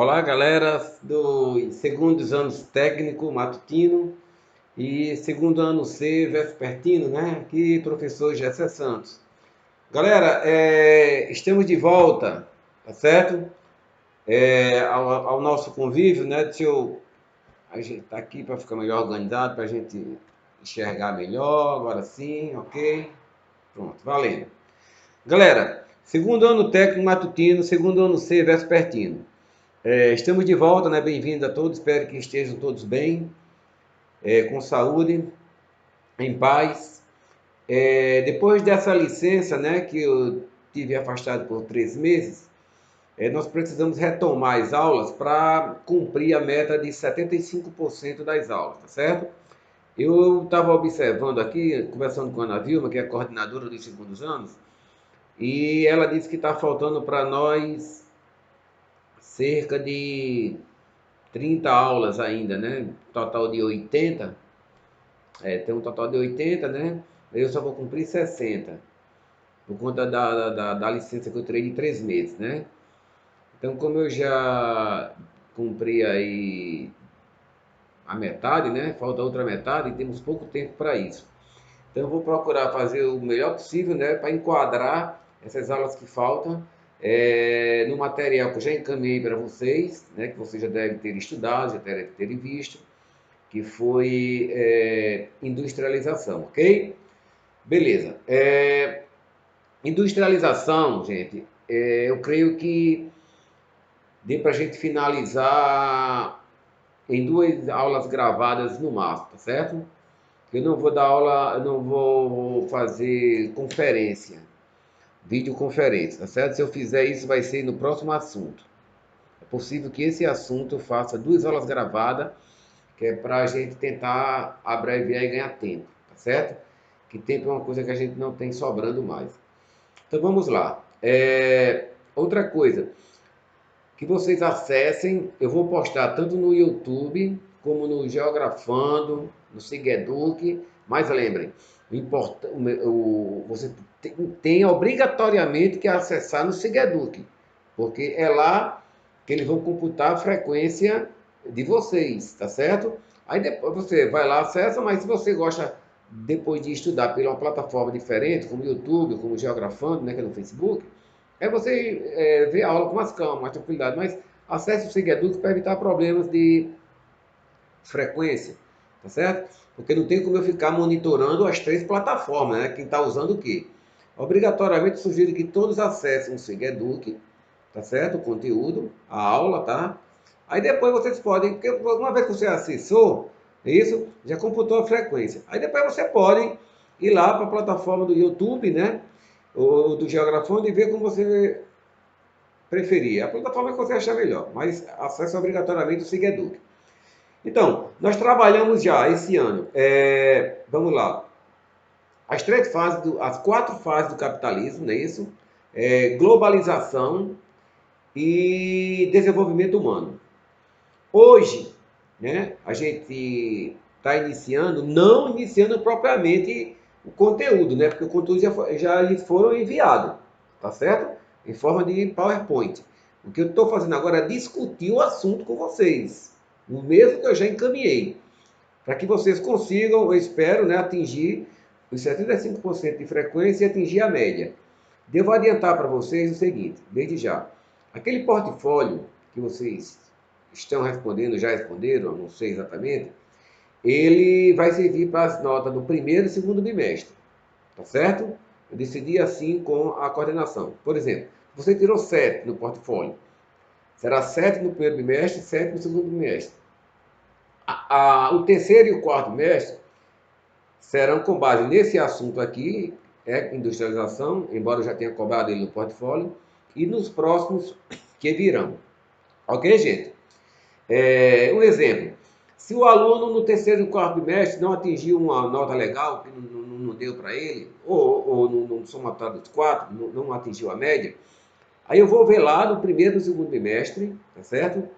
Olá, galera do segundos anos técnico matutino e segundo ano C vespertino, né? Aqui, professor Gessé Santos. Galera, estamos de volta, tá certo? Ao nosso convívio, né? Deixa eu ajeitar aqui para ficar melhor organizado, para a gente enxergar melhor. Agora sim, ok? Pronto, valendo. Galera, segundo ano técnico matutino, segundo ano C vespertino. Estamos de volta, né? Bem-vindo a todos, espero que estejam todos bem, com saúde, em paz. Depois dessa licença, né, que eu tive afastado por 3 meses, nós precisamos retomar as aulas para cumprir a meta de 75% das aulas, tá certo? Eu estava observando aqui, conversando com a Ana Vilma, que é a coordenadora dos segundos anos, e ela disse que está faltando para nós cerca de 30 aulas ainda, né? Total de 80. Tem um total de 80, né? Eu só vou cumprir 60, por conta da licença que eu tirei de 3 meses, né? Então, como eu já cumpri aí a metade, né? Falta outra metade e temos pouco tempo para isso. Então, eu vou procurar fazer o melhor possível, né? Para enquadrar essas aulas que faltam no material que eu já encaminhei para vocês, né? Que vocês já devem ter estudado, já devem ter visto, que foi industrialização, ok? Beleza. Industrialização, gente, eu creio que dê para a gente finalizar em 2 aulas gravadas no máximo, tá certo? Eu não vou dar aula, eu não vou fazer conferência, videoconferência, tá certo? Se eu fizer isso, vai ser no próximo assunto. É possível que esse assunto eu faça 2 aulas gravadas, que é para a gente tentar abreviar e ganhar tempo, tá certo? Que tempo é uma coisa que a gente não tem sobrando mais. Então vamos lá. Outra coisa, que vocês acessem, eu vou postar tanto no YouTube como no Geografando, no Sigeduc, mas lembrem, você tem obrigatoriamente que acessar no Sigeduc, porque é lá que eles vão computar a frequência de vocês, tá certo? Aí depois você vai lá, acessa, mas se você gosta depois de estudar pela uma plataforma diferente, como o YouTube, como o Geografando, né, que é no Facebook, você vê a aula com mais calma, mais tranquilidade, mas acesse o Segueduc para evitar problemas de frequência, tá certo? Porque não tem como eu ficar monitorando as 3 plataformas, né? Quem está usando o quê? Obrigatoriamente sugiro que todos acessem o Segueduc, tá certo? O conteúdo, a aula, tá? Aí depois vocês podem, porque uma vez que você acessou, isso já computou a frequência. Aí depois você pode ir lá para a plataforma do YouTube, né? Ou do Geografando e ver como você preferir. A plataforma que você achar melhor, mas acesse obrigatoriamente o Segueduc. Então, nós trabalhamos já esse ano, vamos lá, as 4 fases do capitalismo, não é isso? Globalização e desenvolvimento humano. Hoje, né, a gente está iniciando, não iniciando propriamente o conteúdo, né, porque o conteúdo já lhes foram enviado, tá certo? Em forma de PowerPoint. O que eu estou fazendo agora é discutir o assunto com vocês, o mesmo que eu já encaminhei, para que vocês consigam, eu espero, né, atingir os 75% de frequência e atingir a média. Devo adiantar para vocês o seguinte, desde já. Aquele portfólio que vocês estão respondendo, já responderam, não sei exatamente, ele vai servir para as notas do primeiro e segundo bimestre, tá certo? Eu decidi assim com a coordenação. Por exemplo, você tirou 7 no portfólio, será 7 no primeiro bimestre, 7 no segundo bimestre. O terceiro e o quarto bimestre serão com base nesse assunto aqui, industrialização, embora eu já tenha cobrado ele no portfólio, e nos próximos que virão. Ok, gente? Um exemplo. Se o aluno no terceiro e quarto bimestre não atingiu uma nota legal, que não deu para ele, ou no somatório dos 4, não atingiu a média, aí eu vou ver lá no primeiro e no segundo bimestre, tá certo?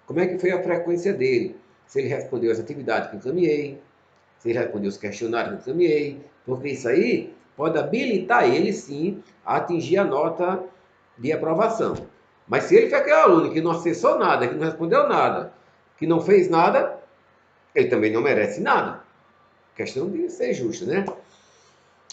Como é que foi a frequência dele. Se ele respondeu as atividades que eu encaminhei, se ele respondeu os questionários que eu encaminhei, porque isso aí pode habilitar ele sim a atingir a nota de aprovação. Mas se ele foi aquele aluno que não acessou nada, que não respondeu nada, que não fez nada, ele também não merece nada. Questão de ser justo, né?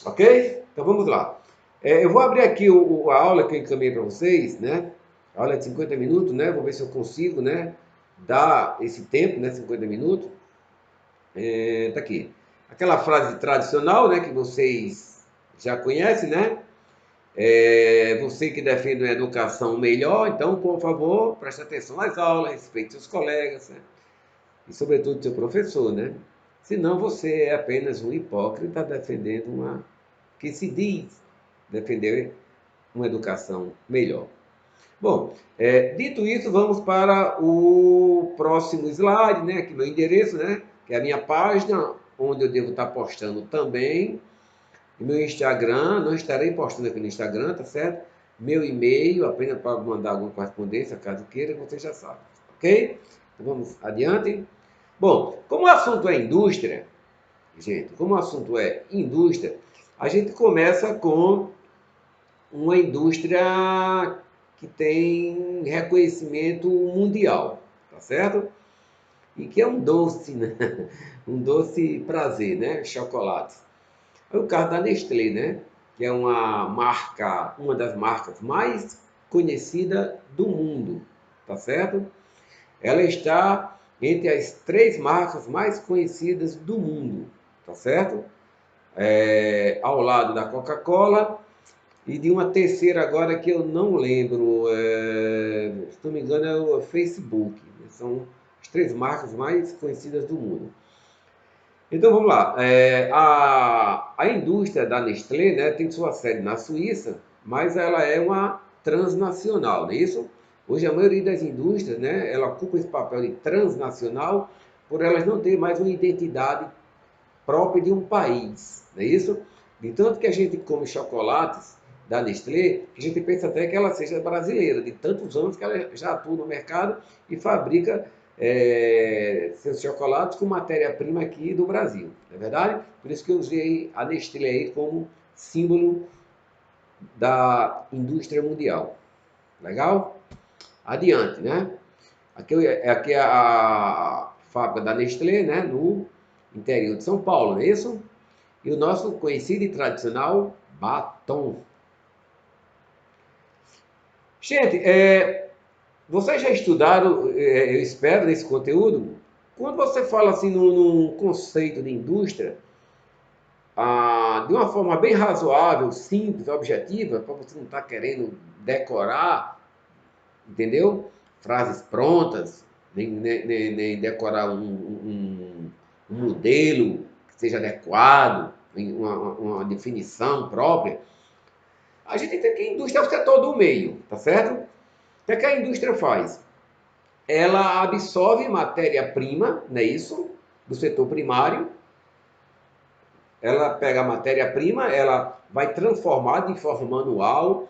Ok? Então vamos lá. Eu vou abrir aqui a aula que eu encaminhei para vocês, né? A aula é de 50 minutos, né? Vou ver se eu consigo, né? Dar esse tempo, né? 50 minutos. Tá aqui. Aquela frase tradicional, né? Que vocês já conhecem, né? Você que defende uma educação melhor, então, por favor, preste atenção às aulas, respeite seus colegas, né? E, sobretudo, seu professor, né? Senão você é apenas um hipócrita defendendo que se diz defender uma educação melhor. Bom, dito isso, vamos para o próximo slide, né? Aqui meu endereço, né? Que é a minha página, onde eu devo estar postando também. E meu Instagram, não estarei postando aqui no Instagram, tá certo? Meu e-mail, apenas para mandar alguma correspondência, caso queira, você já sabe, ok? Então vamos adiante. Bom, como o assunto é indústria, gente, como o assunto é indústria, a gente começa com uma indústria que tem reconhecimento mundial, tá certo? E que é um doce, né? Um doce prazer, né? Chocolate. É o caso da Nestlé, né? Que é uma das marcas mais conhecidas do mundo, tá certo? Ela está entre as 3 marcas mais conhecidas do mundo, tá certo? Ao lado da Coca-Cola e de uma terceira agora que eu não lembro, se não me engano é o Facebook. São as 3 marcas mais conhecidas do mundo. Então vamos lá. A indústria da Nestlé, né, tem sua sede na Suíça, mas ela é uma transnacional, não é isso? Hoje a maioria das indústrias, né, ela ocupa esse papel de transnacional por elas não terem mais uma identidade própria de um país, não é isso? De tanto que a gente come chocolates da Nestlé, que a gente pensa até que ela seja brasileira, de tantos anos que ela já atua no mercado e fabrica seus chocolates com matéria-prima aqui do Brasil, não é verdade? Por isso que eu usei a Nestlé aí como símbolo da indústria mundial. Legal? Adiante, né? Aqui é a fábrica da Nestlé, né? No interior de São Paulo, não é isso? E o nosso conhecido e tradicional batom. Gente, vocês já estudaram, eu espero, nesse conteúdo? Quando você fala assim num conceito de indústria, de uma forma bem razoável, simples, objetiva, para você não estar querendo decorar, entendeu? Frases prontas, nem decorar um modelo que seja adequado, uma definição própria. A gente tem que a indústria é o setor do meio, tá certo? O que a indústria faz? Ela absorve matéria-prima, não é isso? Do setor primário. Ela pega a matéria-prima, ela vai transformar de forma manual,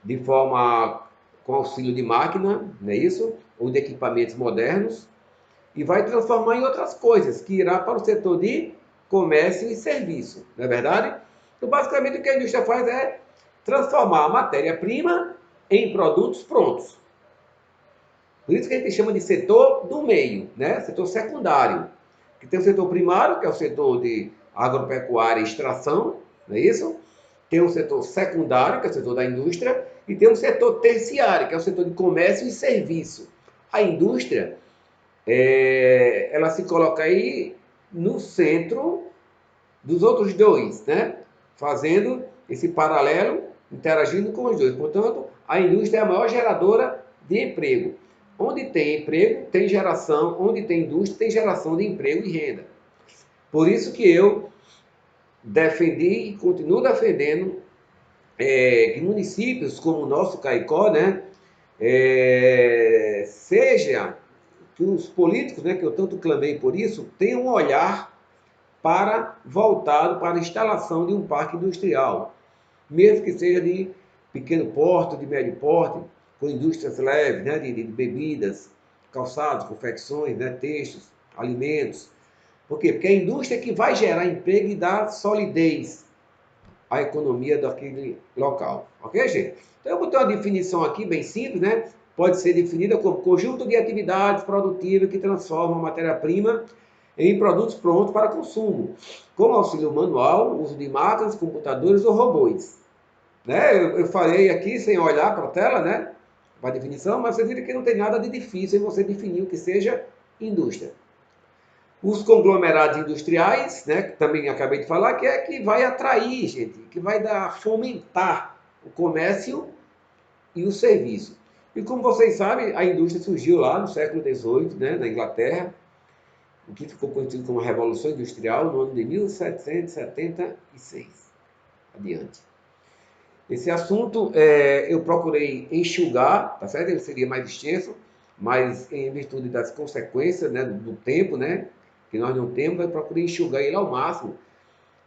de forma com auxílio de máquina, não é isso? Ou de equipamentos modernos, e vai transformar em outras coisas, que irá para o setor de comércio e serviço, não é verdade? Então, basicamente, o que a indústria faz é transformar a matéria-prima em produtos prontos. Por isso que a gente chama de setor do meio, né? Setor secundário. Que tem o setor primário, que é o setor de agropecuária e extração, não é isso? Tem o setor secundário, que é o setor da indústria, e tem o setor terciário, que é o setor de comércio e serviço. A indústria, ela se coloca aí no centro dos outros dois, né? Fazendo esse paralelo, interagindo com os dois. Portanto, a indústria é a maior geradora de emprego. Onde tem emprego, tem geração. Onde tem indústria, tem geração de emprego e renda. Por isso que eu defendi e continuo defendendo que municípios como o nosso Caicó, né, seja que os políticos, né, que eu tanto clamei por isso, tenham um olhar voltado para a instalação de um parque industrial, mesmo que seja de pequeno porte, de médio porte, com indústrias leves, né, de bebidas, calçados, confecções, né, textos, alimentos. Por quê? Porque é a indústria que vai gerar emprego e dar solidez à economia daquele local. Ok, gente? Então, eu botei uma definição aqui bem simples, né? Pode ser definida como conjunto de atividades produtivas que transformam a matéria-prima em produtos prontos para consumo, com auxílio manual, uso de máquinas, computadores ou robôs. Né? Eu falei aqui sem olhar para a tela, né? Para a definição, mas você viram que não tem nada de difícil em você definir o que seja indústria. Os conglomerados industriais, né, que também acabei de falar, que é que vai atrair, gente, que vai fomentar o comércio e o serviço. E como vocês sabem, a indústria surgiu lá no século XVIII, né, na Inglaterra, o que ficou conhecido como a Revolução Industrial, no ano de 1776. Adiante. Esse assunto eu procurei enxugar, tá certo? Ele seria mais extenso, mas em virtude das consequências, né, do tempo, né, que nós não temos, eu procurei enxugar ele ao máximo,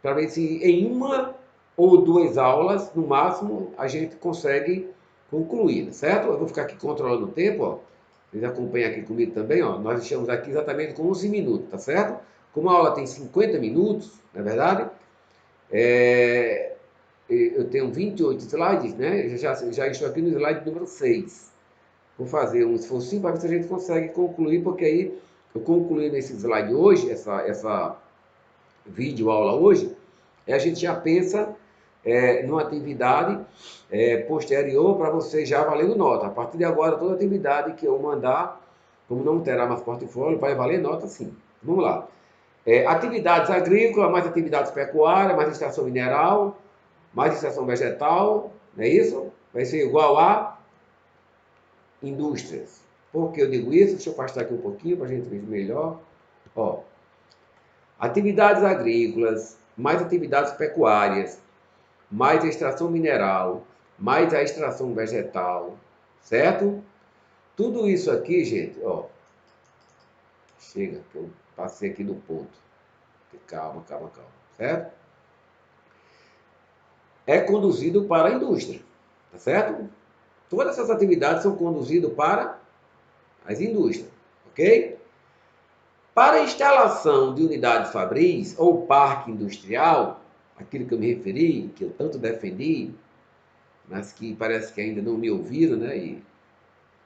para ver se em uma ou duas aulas, no máximo, a gente consegue concluir, certo? Eu vou ficar aqui controlando o tempo, ó. Vocês acompanham aqui comigo também, ó. Nós estamos aqui exatamente com 11 minutos, tá certo? Como a aula tem 50 minutos, não é verdade? Eu tenho 28 slides, né? Eu já estou aqui no slide número 6. Vou fazer um esforço para ver se a gente consegue concluir, porque aí eu concluindo esse slide hoje, essa vídeo aula hoje, a gente já pensa numa atividade posterior para você já valendo nota. A partir de agora, toda atividade que eu mandar, como não terá mais portfólio, vai valer nota sim. Vamos lá. Atividades agrícolas, mais atividades pecuárias, mais extração mineral, mais extração vegetal, não é isso? Vai ser igual a indústrias. Por que eu digo isso? Deixa eu afastar aqui um pouquinho para a gente ver melhor. Ó, atividades agrícolas, mais atividades pecuárias, mais a extração mineral, mais a extração vegetal, certo? Tudo isso aqui, gente, ó, chega, que eu passei aqui do ponto. Calma, certo? É conduzido para a indústria, tá certo? Todas essas atividades são conduzidas para as indústrias, ok? Para a instalação de unidades fabris ou parque industrial, aquilo que eu me referi, que eu tanto defendi, mas que parece que ainda não me ouviram, né?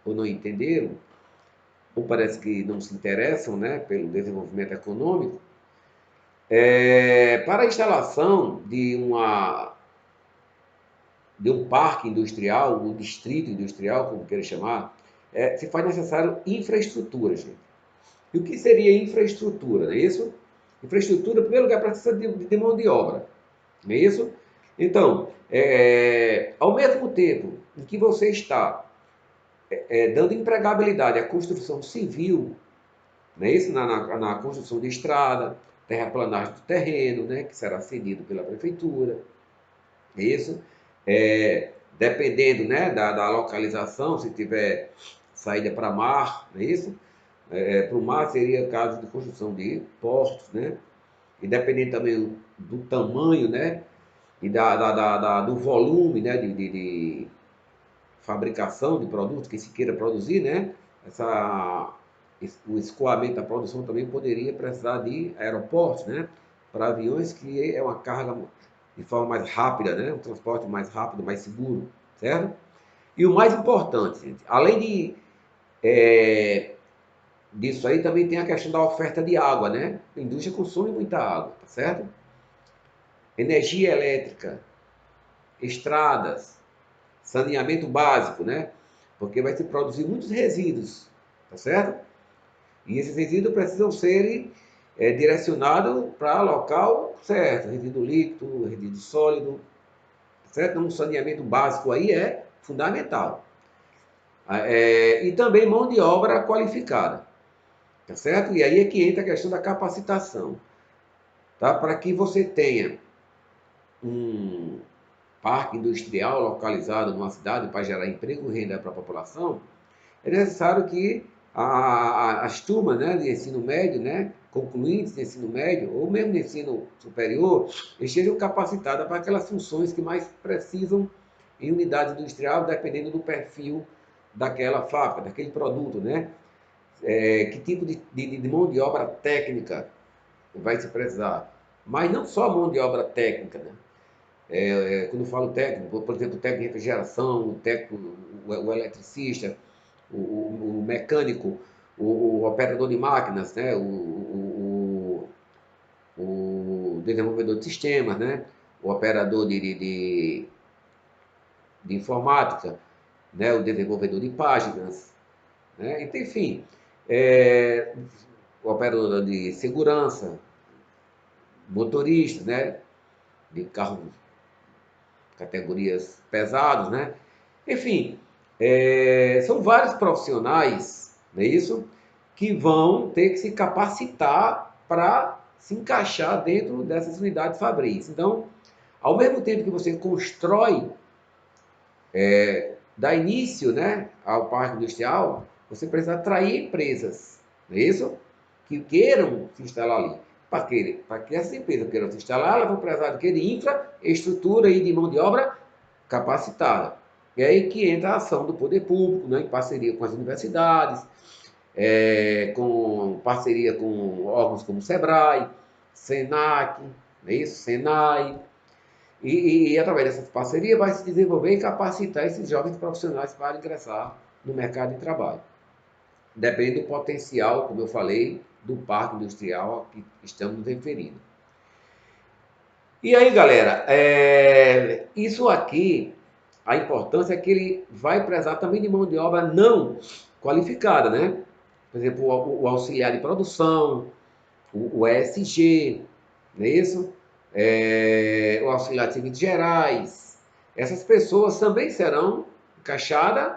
Ou não entenderam, ou parece que não se interessam, né, pelo desenvolvimento econômico, para a instalação de um parque industrial, um distrito industrial, como queira chamar, se faz necessário infraestrutura, gente. E o que seria infraestrutura, não é isso? Infraestrutura, em primeiro lugar, precisa de mão de obra, não é isso? Então, ao mesmo tempo em que você está dando empregabilidade à construção civil, não é isso? Na construção de estrada, terraplanagem do terreno, né, que será cedido pela prefeitura, é isso? Dependendo, né, da localização, se tiver saída para mar, não é isso? Para o mar seria caso de construção de portos, né? E dependendo também do tamanho, né? E do volume, né? De fabricação de produtos que se queira produzir, né? O escoamento da produção também poderia precisar de aeroportos, né? Para aviões, que é uma carga de forma mais rápida, né? Um transporte mais rápido, mais seguro, certo? E o mais importante, gente, além disso aí, também tem a questão da oferta de água, né? A indústria consome muita água, tá certo? Energia elétrica, estradas, saneamento básico, né? Porque vai se produzir muitos resíduos, tá certo? E esses resíduos precisam ser direcionados para local certo, resíduo líquido, resíduo sólido, tá certo? Então, um saneamento básico aí é fundamental. E também mão de obra qualificada, tá certo? E aí é que entra a questão da capacitação, tá? Para que você tenha um parque industrial localizado numa cidade para gerar emprego e renda para a população, é necessário que as turmas, né, de ensino médio, né, concluintes de ensino médio, ou mesmo de ensino superior, estejam capacitadas para aquelas funções que mais precisam em unidade industrial, dependendo do perfil daquela fábrica, daquele produto, né? Que tipo de mão de obra técnica vai se precisar. Mas não só mão de obra técnica, né? Quando eu falo técnico, por exemplo, o técnico de refrigeração, o técnico, o eletricista, o mecânico, o operador de máquinas, né? O desenvolvedor de sistemas, né? O operador de informática, né? O desenvolvedor de páginas, né? Então, enfim, é, o operador de segurança, motoristas, né? De carros categorias pesados, né? Enfim, são vários profissionais, não é isso? Que vão ter que se capacitar para se encaixar dentro dessas unidades fabris. Então, ao mesmo tempo que você constrói, dá início, né, ao parque industrial, você precisa atrair empresas, não é isso? Que queiram se instalar ali. Para que essas empresas queiram se instalar, elas vão precisar de infraestrutura e de mão de obra capacitada. E aí que entra a ação do poder público, né, em parceria com as universidades, com parceria com órgãos como o SEBRAE, SENAC, não é isso? SENAI. E através dessas parcerias vai se desenvolver e capacitar esses jovens profissionais para ingressar no mercado de trabalho. Depende do potencial, como eu falei, do parque industrial a que estamos nos referindo. E aí, galera, isso aqui, a importância é que ele vai precisar também de mão de obra não qualificada, né? Por exemplo, o auxiliar de produção, o ESG, não é isso? O auxiliar de serviços gerais. Essas pessoas também serão encaixadas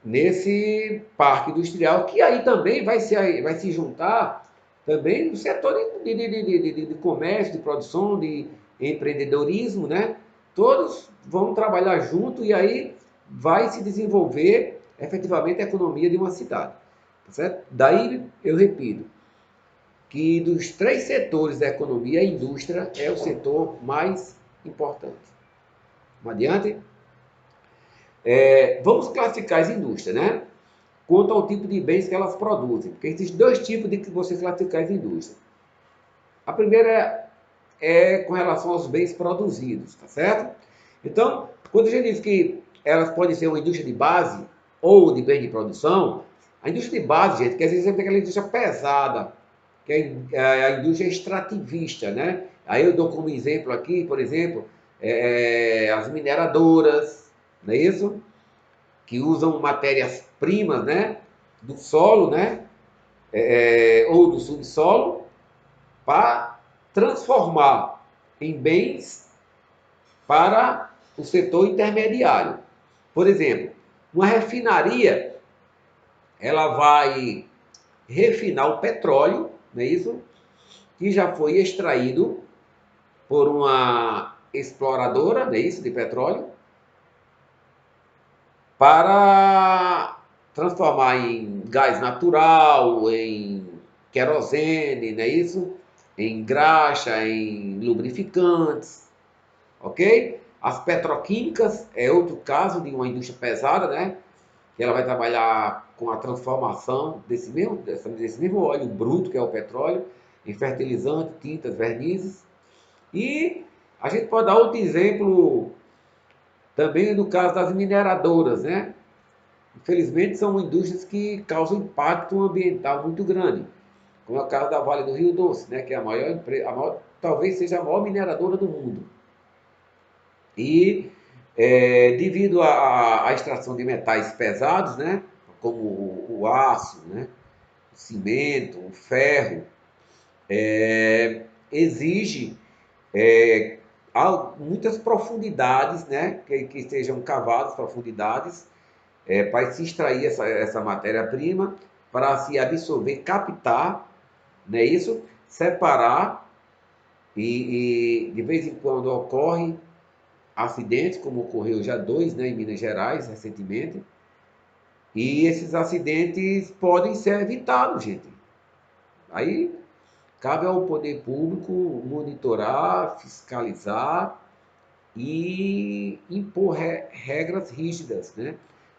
nesse parque industrial, que aí também vai se juntar também no setor de comércio, de produção, de empreendedorismo, né? Todos vão trabalhar junto e aí vai se desenvolver efetivamente a economia de uma cidade. Tá certo? Daí eu repito que dos três setores da economia, a indústria é o setor mais importante. Vamos adiante? Vamos classificar as indústrias, né? Quanto ao tipo de bens que elas produzem. Porque existem dois tipos de que você classificar as indústrias. A primeira é com relação aos bens produzidos, tá certo? Então, quando a gente diz que elas podem ser uma indústria de base ou de bem de produção, a indústria de base, gente, quer dizer sempre aquela indústria pesada, que é a indústria extrativista, né? Aí eu dou como exemplo aqui, por exemplo, as mineradoras, não é isso? Que usam matérias-primas, né? Do solo, né? Ou do subsolo, para transformar em bens para o setor intermediário. Por exemplo, uma refinaria, ela vai refinar o petróleo, não é isso? Que já foi extraído por uma exploradora, não é isso, de petróleo, para transformar em gás natural, em querosene, não é isso? Em graxa, em lubrificantes, ok? As petroquímicas é outro caso de uma indústria pesada, né? Que ela vai trabalhar com a transformação desse mesmo óleo bruto, que é o petróleo, em fertilizante, tintas, vernizes. E a gente pode dar outro exemplo também no caso das mineradoras, né? Infelizmente, são indústrias que causam impacto ambiental muito grande, como é o caso da Vale do Rio Doce, né? Que é talvez seja a maior mineradora do mundo. E devido à extração de metais pesados, né? Como o aço, né? O cimento, o ferro, exige muitas profundidades, né? Que estejam cavadas profundidades para se extrair essa matéria-prima, para se absorver, captar, não é isso? Separar e de vez em quando ocorre acidentes, como ocorreu já dois, né, em Minas Gerais recentemente, e esses acidentes podem ser evitados, gente. Aí cabe ao poder público monitorar, fiscalizar e impor regras rígidas, né,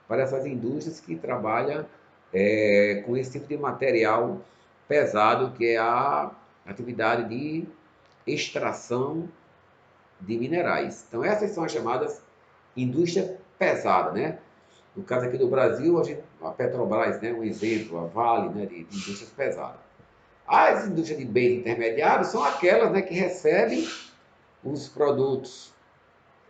para essas indústrias que trabalham com esse tipo de material pesado, que é a atividade de extração de minerais. Então, essas são as chamadas indústria pesada, né? No caso aqui do Brasil, a Petrobras, né, um exemplo, a Vale, né, de indústrias pesadas. As indústrias de bens intermediários são aquelas, né, que recebem os produtos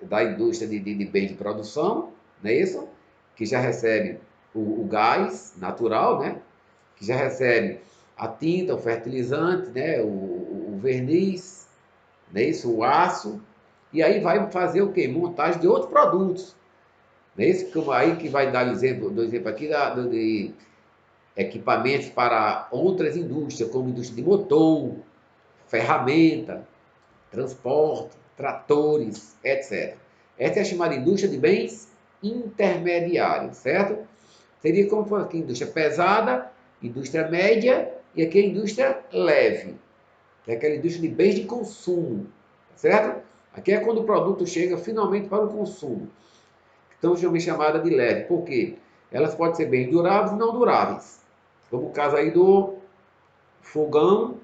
da indústria de bens de produção, não é isso? Que já recebe o gás natural, né? Que já recebe a tinta, o fertilizante, né? O verniz, não é isso? O aço. E aí vai fazer o quê? Montagem de outros produtos. Não é isso? Como aí que vai dar do exemplo aqui de equipamentos para outras indústrias, como indústria de motor, ferramenta, transporte, tratores, etc. Essa é a chamada indústria de bens intermediários, certo? Seria como for aqui, indústria pesada, indústria média e aqui a indústria leve, que é aquela indústria de bens de consumo, certo? Aqui é quando o produto chega finalmente para o consumo. Então, também chamada de leve. Por quê? Elas podem ser bens duráveis e não duráveis. Como o caso aí do fogão,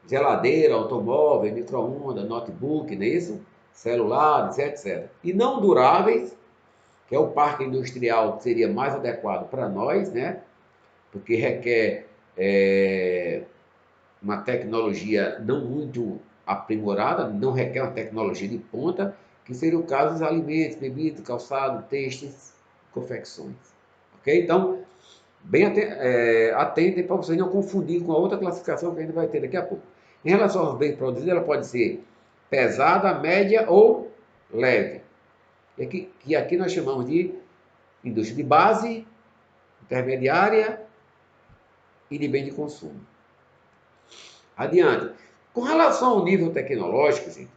geladeira, automóvel, micro-ondas, notebook, não é isso? Celulares, etc. E não duráveis, que é o parque industrial que seria mais adequado para nós, né? Porque requer uma tecnologia não muito aprimorada, não requer uma tecnologia de ponta, que seria o caso dos alimentos, bebidas, calçado, têxteis, confecções. Ok? Então, bem atentem para você não confundir com a outra classificação que a gente vai ter daqui a pouco. Em relação aos bens produzidos, ela pode ser pesada, média ou leve. Que aqui nós chamamos de indústria de base, intermediária e de bem de consumo. Adiante. Com relação ao nível tecnológico, gente,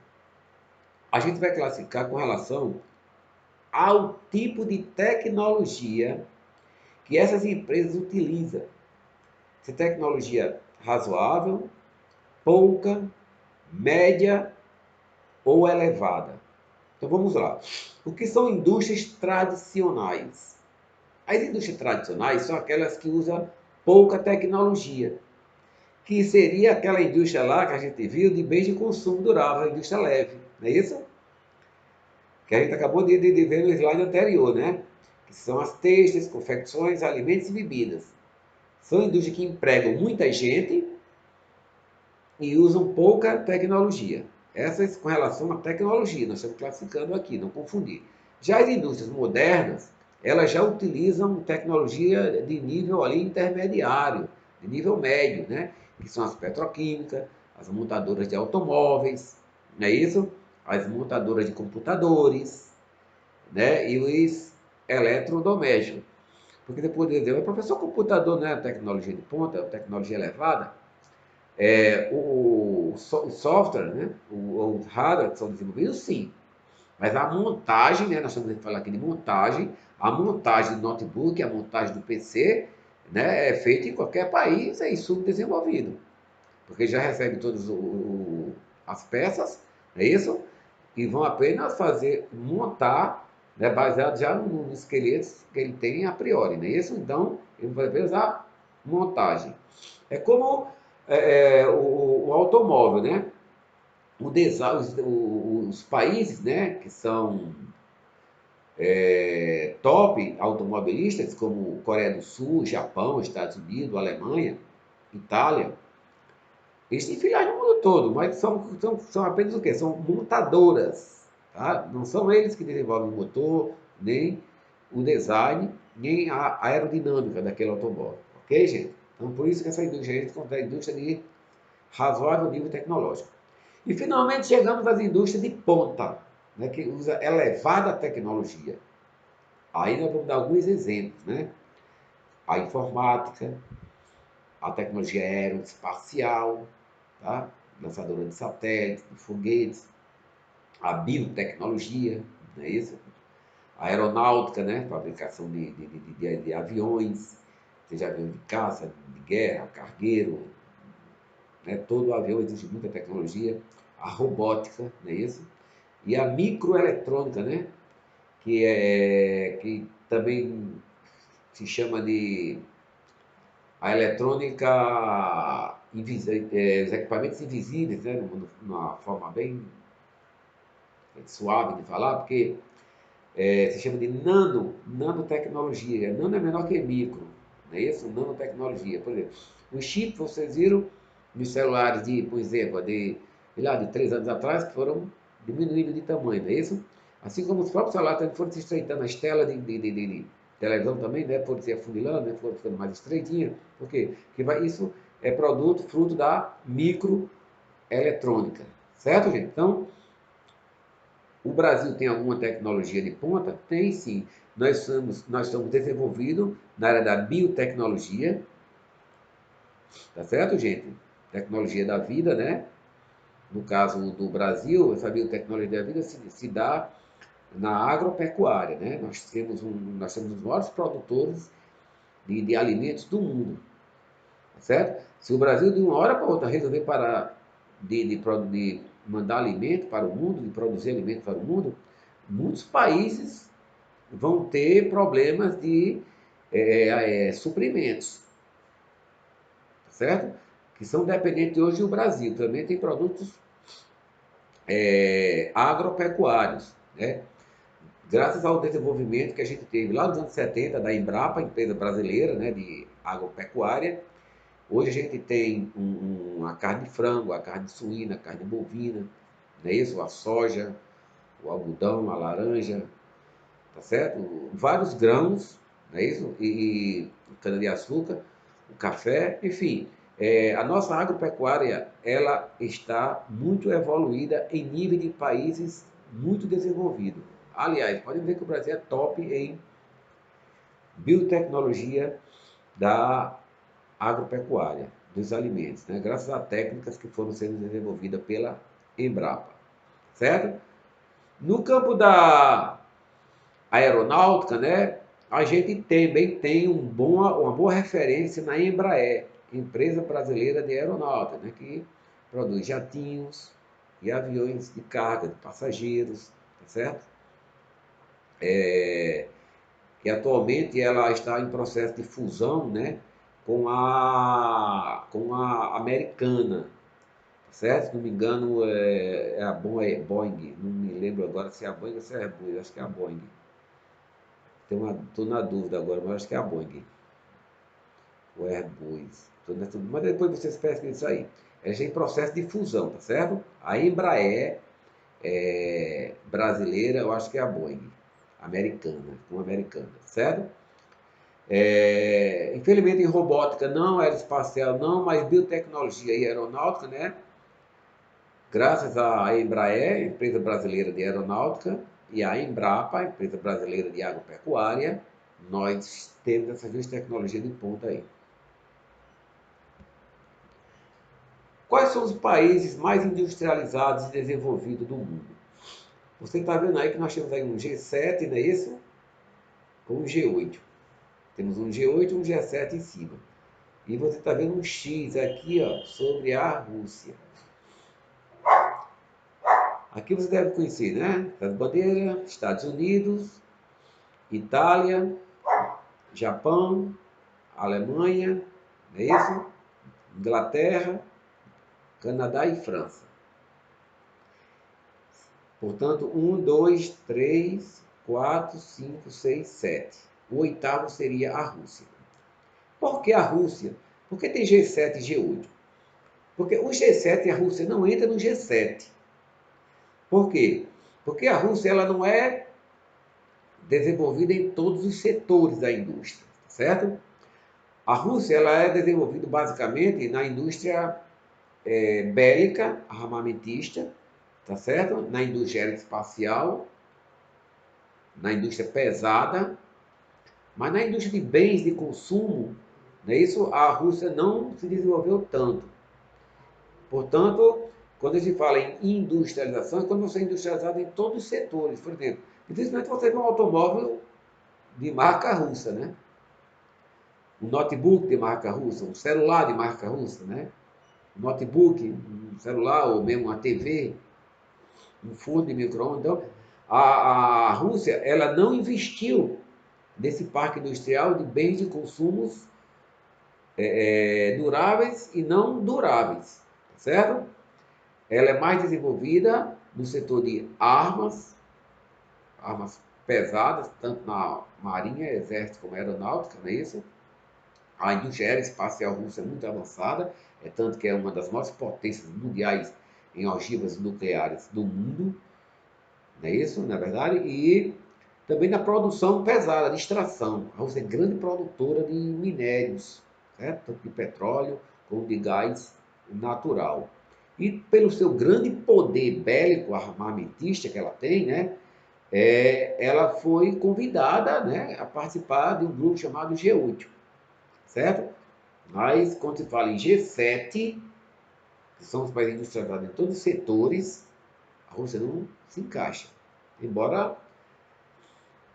a gente vai classificar com relação ao tipo de tecnologia que essas empresas utilizam. Se tecnologia razoável, pouca, média ou elevada. Então vamos lá. O que são indústrias tradicionais? As indústrias tradicionais são aquelas que usam pouca tecnologia, que seria aquela indústria lá que a gente viu de bens de consumo durável, a indústria leve, não é isso? Que a gente acabou de ver no slide anterior, né? Que são as têxteis, confecções, alimentos e bebidas. São indústrias que empregam muita gente e usam pouca tecnologia. Essas com relação à tecnologia, nós estamos classificando aqui, não confundir. Já as indústrias modernas, elas já utilizam tecnologia de nível ali intermediário, de nível médio, né? Que são as petroquímicas, as montadoras de automóveis, não é isso? As montadoras de computadores, né? E os eletrodomésticos. Porque depois de dizer, professor, computador não é tecnologia de ponta, é tecnologia elevada? O software, né? Os hardware que são desenvolvidos, sim. Mas a montagem, né? Nós estamos falando aqui de montagem, a montagem do notebook, a montagem do PC, né? É feita em qualquer país aí subdesenvolvido. Porque já recebe todas as peças, é isso? E vão apenas montar, né? Baseado já nos esqueletos que ele tem a priori, não é isso? Então, ele vai apenas a montagem. É como o automóvel, né? Os países, né, que são top automobilistas, como Coreia do Sul, Japão, Estados Unidos, Alemanha, Itália, eles têm filiais no mundo todo, mas são apenas o quê? São montadoras, tá? Não são eles que desenvolvem o motor, nem o design, nem a aerodinâmica daquele automóvel, ok, gente? Então, por isso que essa indústria, a gente considera a indústria de razoável nível tecnológico. E, finalmente, chegamos às indústrias de ponta, né, que usa elevada tecnologia. Aí nós vamos dar alguns exemplos, né? A informática, a tecnologia aeroespacial, tá? Lançadora de satélites, de foguetes, a biotecnologia, não é isso? A aeronáutica, né? Fabricação de aviões, seja avião de caça, de guerra, cargueiro, né? Todo avião exige muita tecnologia. A robótica, não é isso? E a microeletrônica, né? Que também se chama de a eletrônica os equipamentos invisíveis, né, numa forma bem suave de falar, porque se chama de nanotecnologia. Nano é menor que micro, não é isso? Nanotecnologia. Por exemplo, os chips, vocês viram nos celulares de, por exemplo, de 3 anos atrás, que foram diminuindo de tamanho, não é isso? Assim como os próprios celulares também foram se estreitando, as telas de televisão também, né, foram se afunilando, né, foram ficando mais estreitinhas. Por quê? Porque isso é fruto da microeletrônica, certo, gente? Então, o Brasil tem alguma tecnologia de ponta? Tem sim. Nós estamos desenvolvidos na área da biotecnologia, tá certo, gente? Tecnologia da vida, né? No caso do Brasil, essa biotecnologia da vida se dá na agropecuária, né? Nós temos os maiores produtores de alimentos do mundo, tá certo? Se o Brasil de uma hora para outra resolver parar de mandar alimento para o mundo, de produzir alimento para o mundo, muitos países vão ter problemas de suprimentos, certo? Que são dependentes hoje do Brasil. Também tem produtos agropecuários, né? Graças ao desenvolvimento que a gente teve lá nos anos 70 da Embrapa, empresa brasileira, né, de agropecuária, hoje a gente tem a carne de frango, a carne de suína, a carne bovina, não é isso? A soja, o algodão, a laranja, tá certo? Vários grãos, não é isso? E cana-de-açúcar, o café, enfim. A nossa agropecuária, ela está muito evoluída em nível de países muito desenvolvidos. Aliás, podem ver que o Brasil é top em biotecnologia da agropecuária, dos alimentos, né? Graças a técnicas que foram sendo desenvolvidas pela Embrapa, certo? No campo da aeronáutica, né? A gente também tem uma boa referência na Embraer, empresa brasileira de aeronáutica, né? Que produz jatinhos e aviões de carga de passageiros, tá certo? Que atualmente ela está em processo de fusão, né? Com a americana, tá certo? Se não me engano, é a Boeing, não me lembro agora se é a Boeing ou se é a Airbus, acho que é a Boeing. Estou na dúvida agora, mas acho que é a Boeing. O Airbus. Mas depois vocês pesquisam isso aí. Ela já em processo de fusão, tá certo? A Embraer brasileira, eu acho que é a Boeing. Americana, uma americana, certo? Infelizmente em robótica não, aeroespacial não, mas biotecnologia e aeronáutica, né? Graças à Embraer, empresa brasileira de aeronáutica, e à Embrapa, empresa brasileira de agropecuária, nós temos essas duas tecnologias de ponta aí. Quais são os países mais industrializados e desenvolvidos do mundo? Você está vendo aí que nós temos aí um G7, não é isso? Com um G8. Temos um G8 e um G7 em cima. E você está vendo um X aqui, ó, sobre a Rússia. Aqui você deve conhecer, né? As bandeiras, Estados Unidos, Itália, Japão, Alemanha, não é isso? Inglaterra, Canadá e França. Portanto, 1, 2, 3, 4, 5, 6, 7. O oitavo seria a Rússia. Por que a Rússia? Porque tem G7 e G8. Porque o G7 e a Rússia não entram no G7. Por quê? Porque a Rússia ela não é desenvolvida em todos os setores da indústria, certo? A Rússia ela é desenvolvida basicamente na indústria bélica, armamentista, tá certo? Na indústria aeroespacial, na indústria pesada, mas na indústria de bens de consumo, não é isso? A Rússia não se desenvolveu tanto. Portanto, quando a gente fala em industrialização, é quando você é industrializado em todos os setores. Por exemplo, dificilmente você vê um automóvel de marca russa, né? Um notebook de marca russa, um celular de marca russa, né? Um notebook, um celular ou mesmo uma TV, um forno de micro-ondas. Então, a Rússia ela não investiu nesse parque industrial de bens de consumos duráveis e não duráveis, tá certo? Ela é mais desenvolvida no setor de armas, armas pesadas, tanto na marinha, exército como aeronáutica, não é isso? A indústria aeroespacial russa é muito avançada, é tanto que é uma das maiores potências mundiais em ogivas nucleares do mundo, não é isso, na verdade? E também na produção pesada, de extração. A Rússia é grande produtora de minérios, certo? Tanto de petróleo como de gás natural. E pelo seu grande poder bélico armamentista que ela tem, né? Ela foi convidada, né, a participar de um grupo chamado G8, certo? Mas quando se fala em G7, que são os países industrializados em todos os setores, a Rússia não se encaixa. Embora,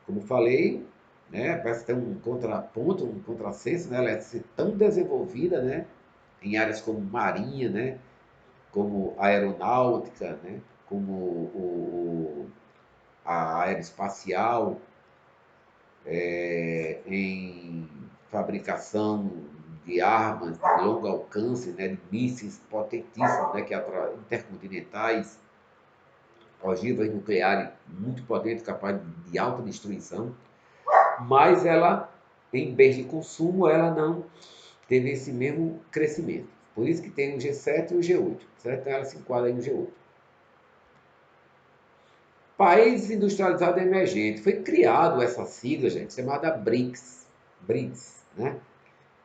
como falei, né, parece ter um contraponto, um contrassenso, né, ela é tão desenvolvida, né, em áreas como marinha, né, como aeronáutica, né, como a aeroespacial, em fabricação de armas de longo alcance, né, de mísseis potentíssimos, né, que intercontinentais, ogivas nucleares muito potentes, capazes de alta destruição, mas ela, em bens de consumo, ela não teve esse mesmo crescimento. Por isso que tem o G7 e o G8, certo? Então ela se enquadra aí no G8. Países industrializados emergentes. Foi criado essa sigla, gente, chamada BRICS. BRICS, né?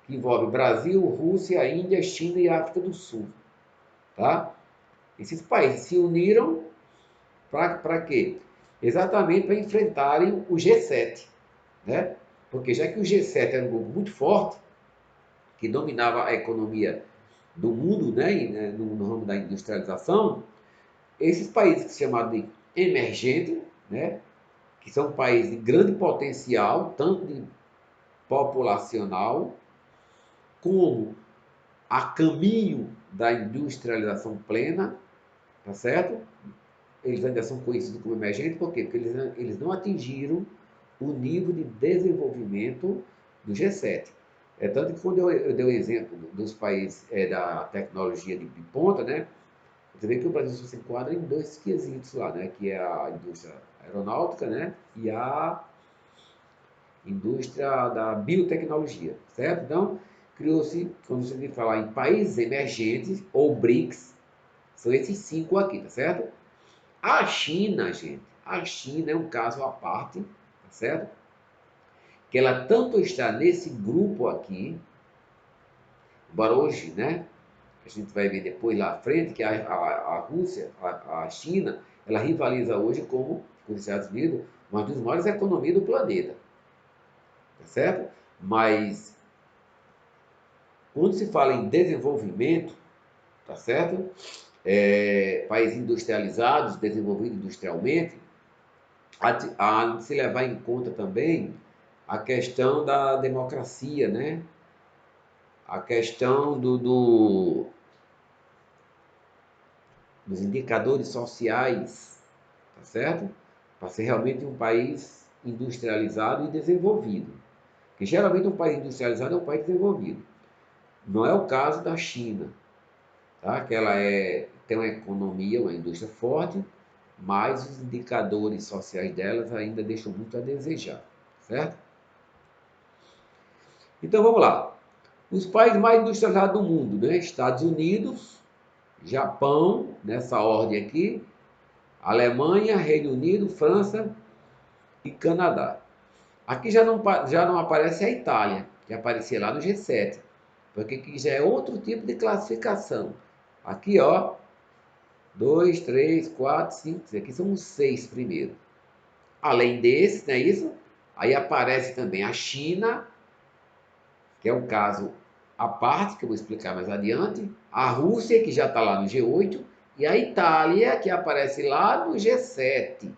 Que envolve Brasil, Rússia, Índia, China e África do Sul. Tá? Esses países se uniram para quê? Exatamente para enfrentarem o G7. Né? Porque já que o G7 era um grupo muito forte, que dominava a economia do mundo, né, no ramo da industrialização, esses países que se chamam de emergentes, né, que são países de grande potencial, tanto de populacional, como a caminho da industrialização plena, tá certo? Eles ainda são conhecidos como emergentes, por quê? Porque eles não atingiram o nível de desenvolvimento do G7. É tanto que quando eu dei o exemplo dos países da tecnologia de ponta, né? Você vê que o Brasil se enquadra em dois quesitos lá, né? Que é a indústria aeronáutica, né? E a indústria da biotecnologia, certo? Então, criou-se, quando você falar em países emergentes, ou BRICS, são esses 5 aqui, tá certo? A China, gente, a China é um caso à parte, tá certo? Que ela tanto está nesse grupo aqui, embora hoje, né? A gente vai ver depois lá à frente que a Rússia, a China, ela rivaliza hoje com os Estados Unidos, uma das maiores economias do planeta, tá certo? Mas quando se fala em desenvolvimento, tá certo? Países industrializados, desenvolvidos industrialmente, há de se levar em conta também a questão da democracia, né? A questão dos indicadores sociais, tá certo? Para ser realmente um país industrializado e desenvolvido. Porque geralmente um país industrializado é um país desenvolvido. Não é o caso da China, tá? Que ela tem uma economia, uma indústria forte, mas os indicadores sociais delas ainda deixam muito a desejar, certo? Então vamos lá. Os países mais industrializados do mundo, né? Estados Unidos, Japão, nessa ordem aqui, Alemanha, Reino Unido, França e Canadá. Aqui já não aparece a Itália, que aparecia lá no G7, porque aqui já é outro tipo de classificação. Aqui, ó, 2, 3, 4, 5, aqui são os 6 primeiros. Além desse, não é isso? Aí aparece também a China, que é um caso à parte, que eu vou explicar mais adiante, a Rússia, que já está lá no G8, e a Itália, que aparece lá no G7.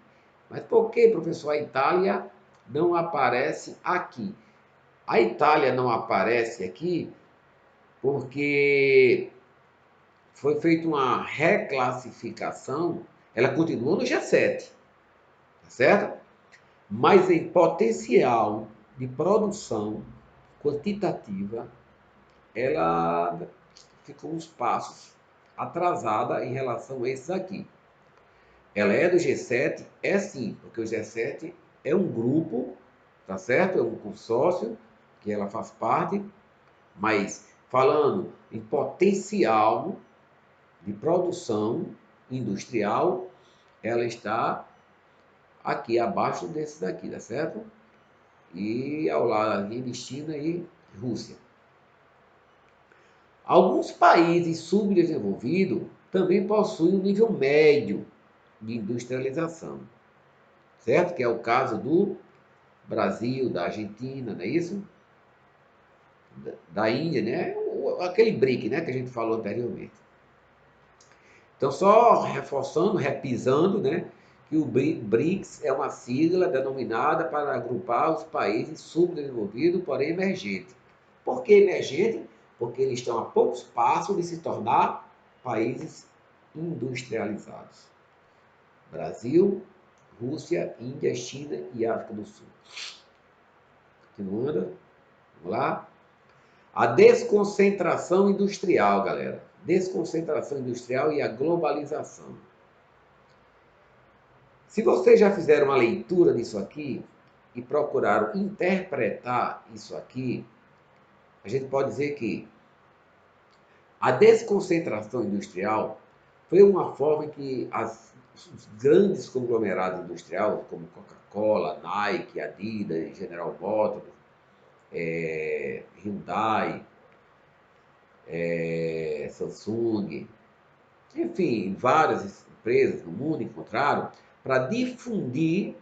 Mas por que, professor, a Itália não aparece aqui? A Itália não aparece aqui porque foi feita uma reclassificação, ela continua no G7, tá certo? Mas em potencial de produção quantitativa, ela ficou uns passos atrasada em relação a esses aqui. Ela é do G7? É sim, porque o G7 é um grupo, tá certo? É um consórcio que ela faz parte, mas falando em potencial de produção industrial, ela está aqui abaixo desses daqui, tá certo? E ao lado de China e Rússia. Alguns países subdesenvolvidos também possuem um nível médio de industrialização, certo? Que é o caso do Brasil, da Argentina, não é isso? Da Índia, né? Aquele BRIC, né, que a gente falou anteriormente. Então, só reforçando, repisando, né, que o BRICS é uma sigla denominada para agrupar os países subdesenvolvidos, porém emergentes. Por que emergente? Porque eles estão a poucos passos de se tornar países industrializados. Brasil, Rússia, Índia, China e África do Sul. Continuando, vamos lá. A desconcentração industrial, galera. Desconcentração industrial e a globalização. Se vocês já fizeram uma leitura disso aqui e procuraram interpretar isso aqui, a gente pode dizer que a desconcentração industrial foi uma forma que os grandes conglomerados industriais, como Coca-Cola, Nike, Adidas, General Motors, Hyundai, Samsung, enfim, várias empresas no mundo encontraram para difundir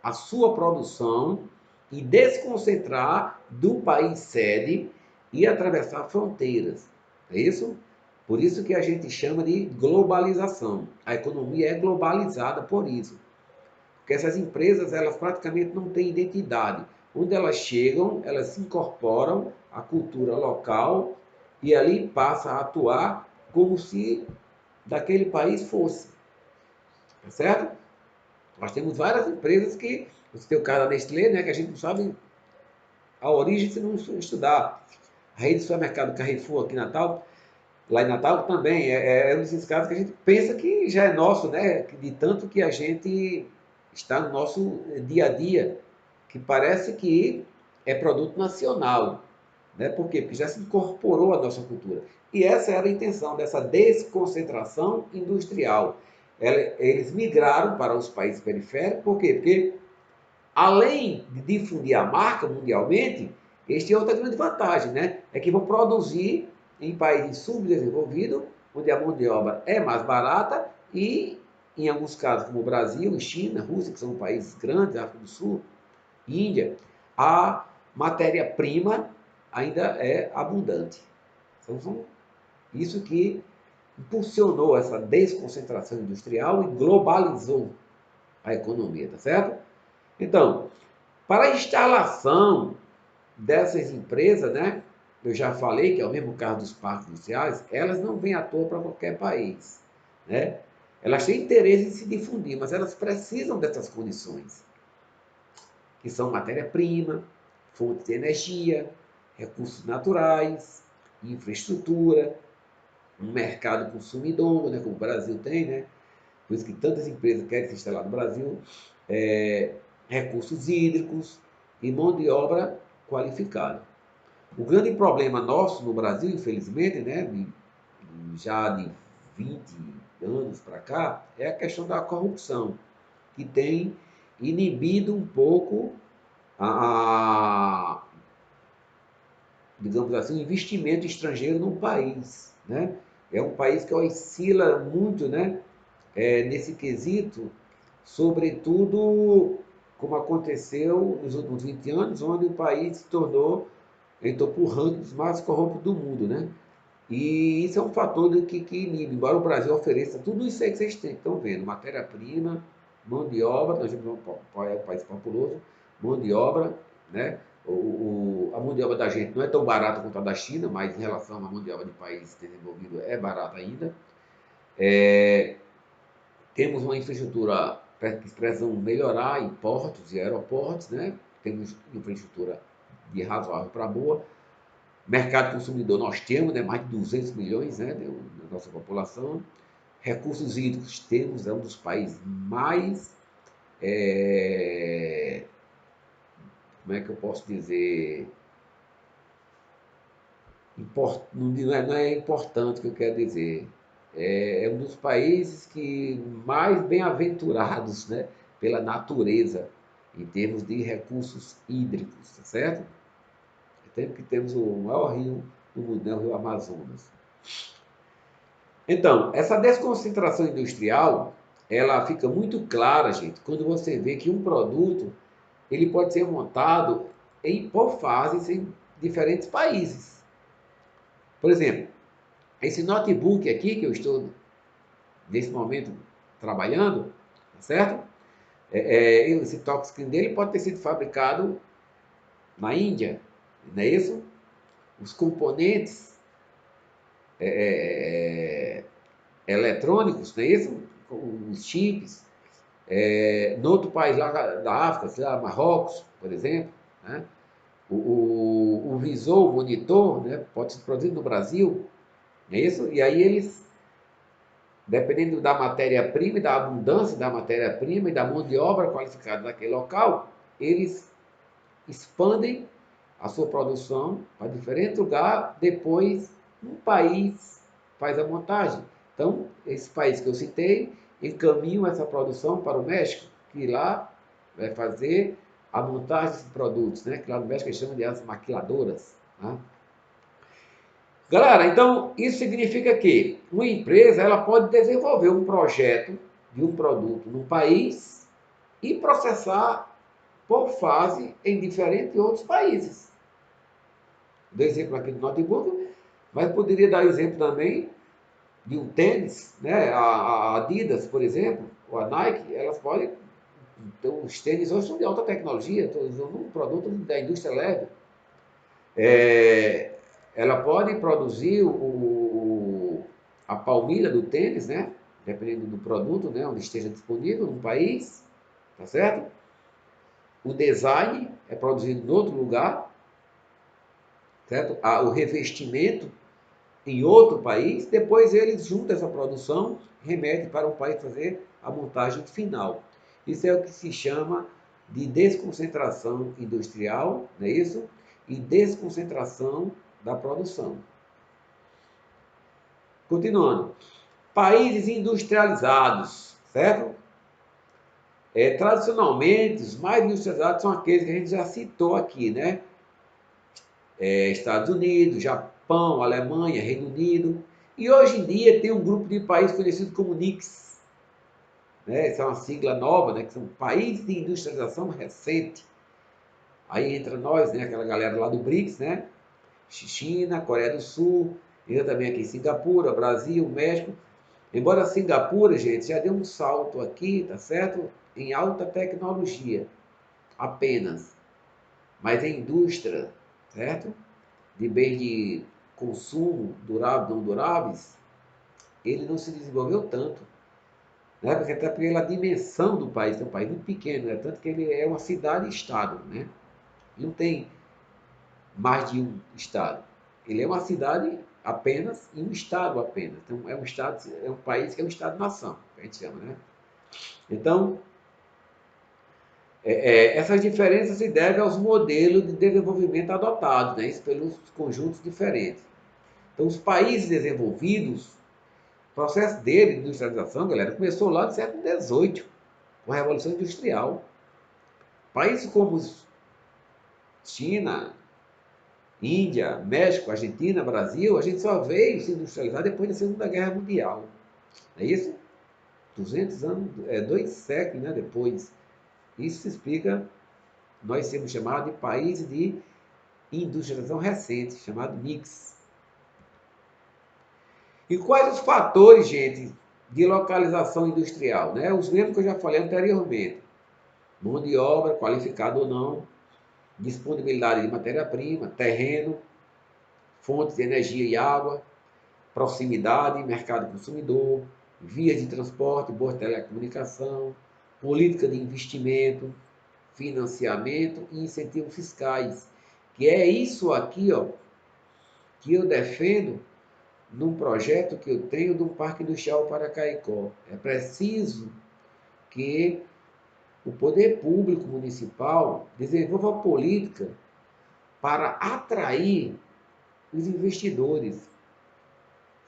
a sua produção e desconcentrar do país sede e atravessar fronteiras. É isso? Por isso que a gente chama de globalização. A economia é globalizada por isso. Porque essas empresas, elas praticamente não têm identidade. Onde elas chegam, elas se incorporam à cultura local e ali passa a atuar como se daquele país fosse. Tá certo? Nós temos várias empresas que, você tem o caso da Nestlé, né, que a gente não sabe a origem se não estudar. A rede de supermercado Carrefour aqui em Natal, lá em Natal também, é um desses casos que a gente pensa que já é nosso, né? De tanto que a gente está no nosso dia a dia, que parece que é produto nacional. Né? Por quê? Porque já se incorporou à nossa cultura. E essa era a intenção dessa desconcentração industrial. Eles migraram para os países periféricos, por quê? Porque, além de difundir a marca mundialmente, eles têm outra grande vantagem, né? É que vão produzir em países subdesenvolvidos, onde a mão de obra é mais barata e, em alguns casos, como o Brasil, China, Rússia, que são países grandes, África do Sul, Índia, a matéria-prima ainda é abundante. Então, isso que impulsionou essa desconcentração industrial e globalizou a economia, tá certo? Então, para a instalação dessas empresas, né, eu já falei que é o mesmo caso dos parques industriais, elas não vêm à toa para qualquer país, né? Elas têm interesse em se difundir, mas elas precisam dessas condições, que são matéria-prima, fontes de energia, recursos naturais, infraestrutura, um mercado consumidor, né, como o Brasil tem, né? Por isso que tantas empresas querem se instalar no Brasil, recursos hídricos e mão de obra qualificada. O grande problema nosso no Brasil, infelizmente, né, já de 20 anos para cá, é a questão da corrupção, que tem inibido um pouco digamos assim, o investimento estrangeiro no país. Né? É um país que oscila muito, né, nesse quesito, sobretudo como aconteceu nos últimos 20 anos, onde o país se tornou, entrou para o ranking dos mais corruptos do mundo. Né? E isso é um fator que inibe, embora o Brasil ofereça tudo isso aí que vocês estão vendo, matéria-prima, mão de obra, nós somos um país populoso, mão de obra, né? A mão de obra da gente não é tão barata quanto a da China, mas em relação à mão de obra de países desenvolvidos é barata ainda. Temos uma infraestrutura que precisam melhorar em portos e aeroportos, né? Temos infraestrutura de razoável para boa, Mercado consumidor, nós temos, né, mais de 200 milhões, né, da nossa população. Recursos hídricos, temos, é um dos países mais, como é que eu posso dizer, não é importante o que eu quero dizer, é um dos países que mais bem-aventurados, né, pela natureza, em termos de recursos hídricos, tá certo? Temos o maior rio do mundo, né, o rio Amazonas. Então, essa desconcentração industrial, ela fica muito clara, gente, quando você vê que um produto ele pode ser montado por fases em diferentes países. Por exemplo, esse notebook aqui que eu estou nesse momento trabalhando, tá certo? Esse touchscreen dele pode ter sido fabricado na Índia, não é isso? Os componentes eletrônicos, não é isso? Os chips, no outro país lá da África, sei lá, Marrocos, por exemplo, né? O visor, o monitor, né, pode ser produzido no Brasil, não é isso? E aí eles, dependendo da matéria-prima e da abundância da matéria-prima e da mão de obra qualificada daquele local, eles expandem a sua produção para diferente lugar, depois um país faz a montagem. Então, esse país que eu citei, encaminham essa produção para o México, que lá vai fazer a montagem desses produtos, né? Que lá no México eles chamam de as maquiladoras. Né? Galera, então isso significa que uma empresa ela pode desenvolver um projeto de um produto no país e processar por fase em diferentes outros países. Dei exemplo aqui do notebook, mas poderia dar exemplo também de um tênis, né? A Adidas, por exemplo, ou a Nike, elas podem. Então, os tênis hoje são de alta tecnologia, estou usando um produto da indústria leve. Ela pode produzir a palmilha do tênis, né? Dependendo do produto, né? Onde esteja disponível no país, tá certo? O design é produzido em outro lugar, certo? O revestimento em outro país, depois eles juntam essa produção, remetem para um país fazer a montagem final. Isso é o que se chama de desconcentração industrial, não é isso? E desconcentração da produção. Continuando. Países industrializados, certo? Tradicionalmente, os mais industrializados são aqueles que a gente já citou aqui, né? Estados Unidos, Japão, Alemanha, Reino Unido. E hoje em dia tem um grupo de países conhecido como NICS. Né? Essa é uma sigla nova, né? Que são países de industrialização recente. Aí entra nós, né? Aquela galera lá do BRICS, né? China, Coreia do Sul, entra também aqui Singapura, Brasil, México. Embora Singapura, gente, já deu um salto aqui, tá certo? Em alta tecnologia, apenas. Mas em indústria, certo? De bens de consumo durável, não duráveis, ele não se desenvolveu tanto. Né? Porque até pela dimensão do país, é um país muito pequeno, né? Tanto que ele é uma cidade-estado. Né? Ele não tem mais de um estado. Ele é uma cidade apenas e um estado apenas. Então, é um país que é um estado-nação, que a gente chama. Né? Então, essas diferenças se devem aos modelos de desenvolvimento adotados, né? Isso pelos conjuntos diferentes. Então, os países desenvolvidos, o processo dele de industrialização, galera, começou lá no século XVIII, com a Revolução Industrial. Países como China, Índia, México, Argentina, Brasil, a gente só veio se industrializar depois da Segunda Guerra Mundial. Não é isso? 200 anos, 2 séculos, né, depois. Isso se explica, nós sermos chamados de países de industrialização recente, chamado MICS. E quais os fatores, gente, de localização industrial? Né? Os mesmos que eu já falei anteriormente. Mão de obra, qualificada ou não, disponibilidade de matéria-prima, terreno, fontes de energia e água, proximidade, mercado consumidor, vias de transporte, boa telecomunicação, política de investimento, financiamento e incentivos fiscais. Que é isso aqui, ó, que eu defendo num projeto que eu tenho do Parque Industrial Paracaicó. É preciso que o poder público municipal desenvolva política para atrair os investidores,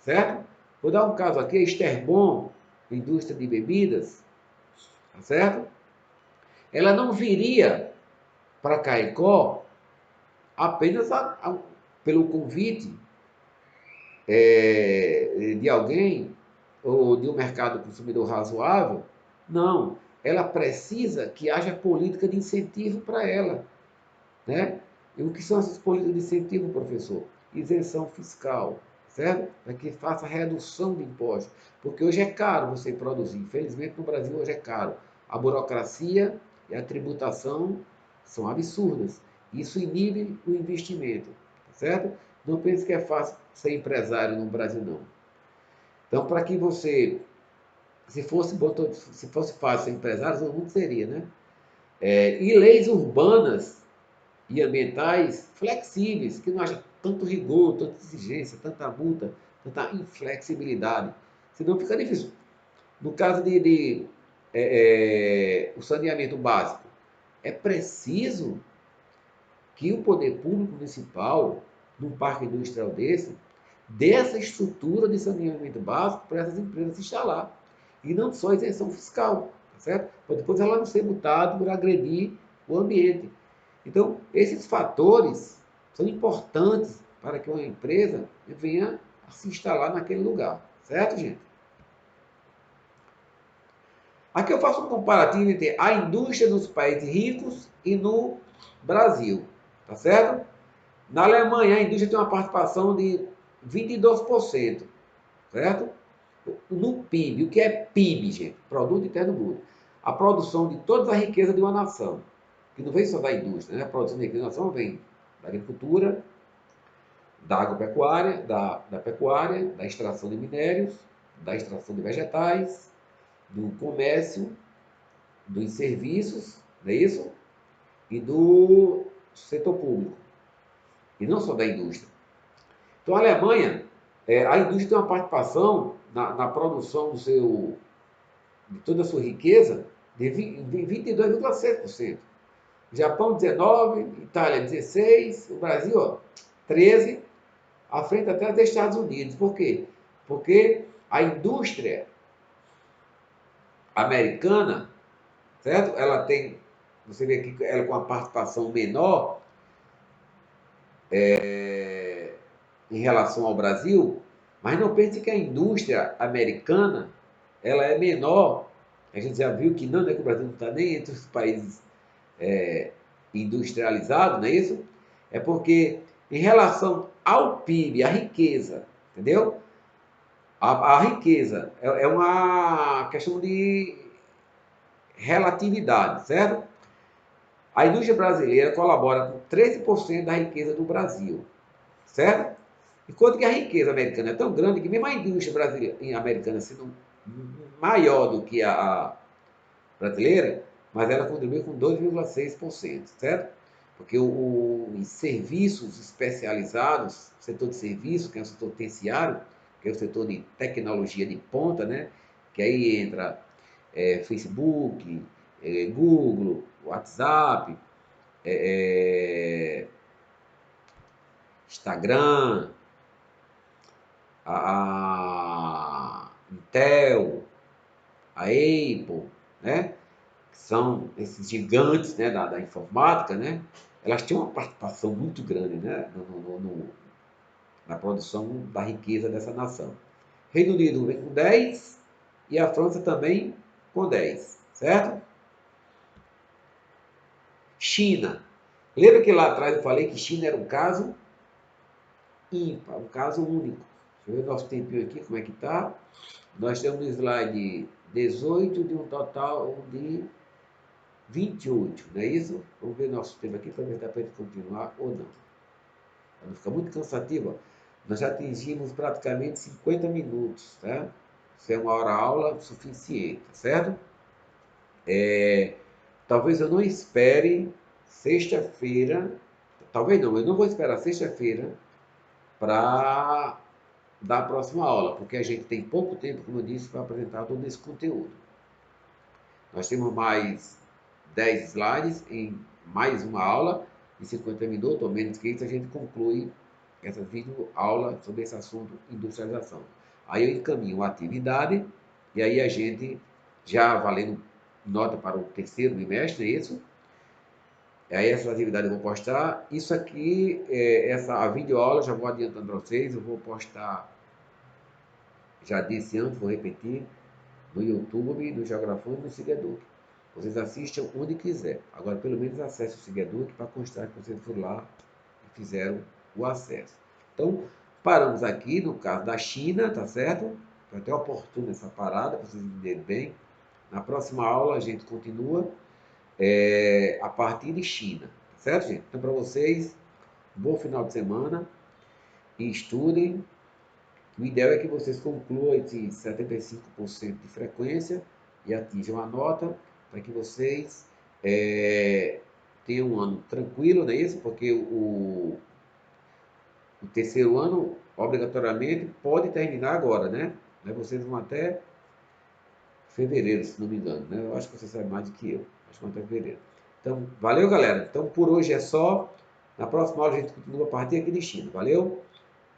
certo? Vou dar um caso aqui, a Esterbon, indústria de bebidas, tá certo? Ela não viria para Caicó apenas pelo convite de alguém ou de um mercado consumidor razoável. Não, ela precisa que haja política de incentivo para ela, né? E o que são essas políticas de incentivo, professor? Isenção fiscal, certo? Para que faça redução de impostos, porque hoje é caro você produzir. Infelizmente no Brasil hoje é caro. A burocracia e a tributação são absurdas. Isso inibe o investimento, certo? Não pense que é fácil ser empresário no Brasil, não. Então, para que você, se fosse fácil ser empresário, não seria, né? E leis urbanas e ambientais flexíveis, que não haja tanto rigor, tanta exigência, tanta multa, tanta inflexibilidade. Senão fica difícil. No caso o saneamento básico, é preciso que o poder público municipal, num parque industrial desse, dê essa estrutura de saneamento básico para essas empresas se instalar. E não só isenção fiscal, tá certo? Para depois ela não ser multada por agredir o ambiente. Então, esses fatores são importantes para que uma empresa venha a se instalar naquele lugar, certo, gente? Aqui eu faço um comparativo entre a indústria nos países ricos e no Brasil, tá certo? Na Alemanha, a indústria tem uma participação de 22%, certo? No PIB, o que é PIB, gente? Produto Interno Bruto. A produção de toda a riqueza de uma nação, que não vem só da indústria, né? A produção de riqueza da nação vem da agricultura, da agropecuária, da pecuária, da extração de minérios, da extração de vegetais, do comércio, dos serviços, não é isso? E do setor público, e não só da indústria. Então, a Alemanha, a indústria tem uma participação na produção de toda a sua riqueza de 22,6%. Japão, 19%, Itália, 16%, o Brasil, ó, 13%, à frente até dos Estados Unidos. Por quê? Porque a indústria americana, certo? Ela tem, você vê aqui, ela com a participação menor em relação ao Brasil, mas não pense que a indústria americana ela é menor. A gente já viu que não, né, que o Brasil não está nem entre os países industrializados, não é isso? É porque em relação ao PIB, a riqueza, entendeu? A riqueza é uma questão de relatividade, certo? A indústria brasileira colabora com 13% da riqueza do Brasil, certo? Enquanto que a riqueza americana é tão grande que mesmo a indústria brasileira, americana sendo maior do que a brasileira, mas ela contribui com 2,6%, certo? Porque os serviços especializados, o setor de serviço, que é o setor terciário, que é o setor de tecnologia de ponta, né? Que aí entra Facebook, Google, WhatsApp, Instagram, a Intel, a Apple, né? Que são esses gigantes, né, da informática, né? Elas têm uma participação muito grande, né, na produção da riqueza dessa nação. Reino Unido vem com 10 e a França também com 10, certo? China. Lembra que lá atrás eu falei que China era um caso ímpar, um caso único. Deixa eu ver o nosso tempinho aqui, como é que está. Nós temos no slide 18 de um total de 28, não é isso? Vamos ver nosso tempo aqui para ver se dá para a gente continuar ou não. Para não ficar muito cansativo, ó. Nós já atingimos praticamente 50 minutos, tá? Isso é uma hora aula suficiente, tá certo? Talvez eu não espere sexta-feira, talvez não, eu não vou esperar sexta-feira para dar a próxima aula, porque a gente tem pouco tempo, como eu disse, para apresentar todo esse conteúdo. Nós temos mais 10 slides em mais uma aula de 50 minutos, ou menos que isso, a gente conclui essa videoaula sobre esse assunto, industrialização. Aí eu encaminho a atividade, e aí a gente, já valendo nota para o terceiro bimestre, é isso? Aí essa atividade eu vou postar. Isso aqui, a videoaula, já vou adiantando para vocês, eu vou postar, já disse antes, vou repetir, no YouTube, no Geografão e no Sigeduc. Vocês assistam onde quiser. Agora, pelo menos acesse o Sigeduc para constar que vocês foram lá e fizeram o acesso. Então, paramos aqui no caso da China, tá certo? Foi até oportuno essa parada, para vocês entenderem bem. Na próxima aula a gente continua a partir de China, tá certo, gente? Então, para vocês, bom final de semana e estudem. O ideal é que vocês concluam esses 75% de frequência e atinjam a nota para que vocês tenham um ano tranquilo, não é isso? Porque o terceiro ano, obrigatoriamente, pode terminar agora, né? Mas vocês vão até fevereiro, se não me engano, né? Eu acho que vocês sabem mais do que eu. Acho que vão até fevereiro. Então, valeu, galera. Então, por hoje é só. Na próxima aula a gente continua a partir aqui de China. Valeu?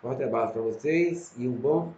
Forte abraço para vocês e um bom